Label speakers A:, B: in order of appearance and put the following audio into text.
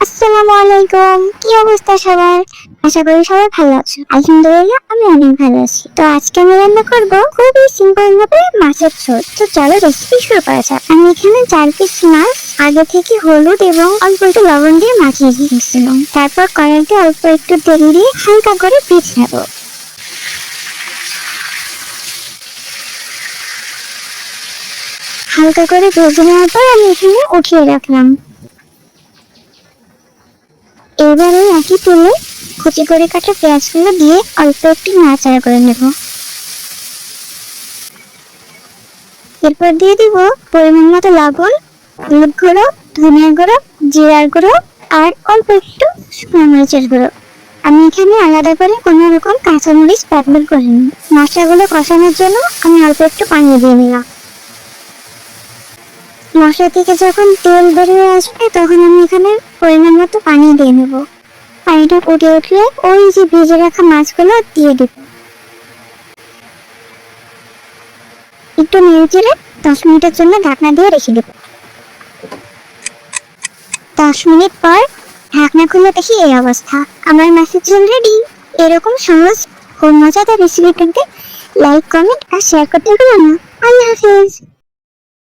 A: আসসালামু আলাইকুম, কি অবস্থা সবার? আশা করি সবাই ভালো আছো। আলহামদুলিল্লাহ আমি অনেক ভালো আছি। তো আজকে আমি রান্না করবো খুবই সিম্পল ভাবে মাছের ঝোল। তো চলো রেসিপি শুরু করা যাক। আমি এখানে 4 পিস মাছ আগে থেকে হলুদ এবং অল্প একটু লবণ দিয়ে মাখিয়ে দিয়েছিলাম। তারপর কড়াইতে অল্প একটু তেল দিয়ে হালকা করে ভেজে নেবো। হালকা করে ভেজে নেওয়ার পর আমি এখানে উঠিয়ে রাখলাম। এবারে একই তেলে কুচি করে কাটা পেঁয়াজগুলো দিয়ে অল্প একটু নাড়াচাড়া করে নেব। এরপর দিয়ে দিব পরিমাণ মতো লবণ, হলুদ গুঁড়ো, ধনিয়া গুঁড়ো, জিরার গুঁড়ো আর অল্প একটু শুকনো মরিচের গুঁড়ো। আমি এখানে আলাদা করে কোনো রকম কাঁচামরিচ ব্যবহার করিনি। মশলাগুলো কষানোর জন্য আমি অল্প একটু পানি দিয়ে নিলাম। মশলা থেকে যখন তেল বেরিয়ে আসবে তখন আমি এখানে পরিমাণ মতো পানি দিয়ে নেব। পানিটা ফুটে উঠলে ওই যে ভেজে রাখা মাছগুলো দিয়ে দেব। একটু নেড়ে চেড়ে 10 মিনিটের জন্য ঢাকনা দিয়ে রেখে দেব। 10 মিনিট পর ঢাকনা খুলে দেখি এই অবস্থা। আমার মাছের ঝোল রেডি। এরকম সহজ ও মজাদার রেসিপি পেতে লাইক, কমেন্ট আর শেয়ার করতে ভুলো না। আল্লাহ হাফেজ।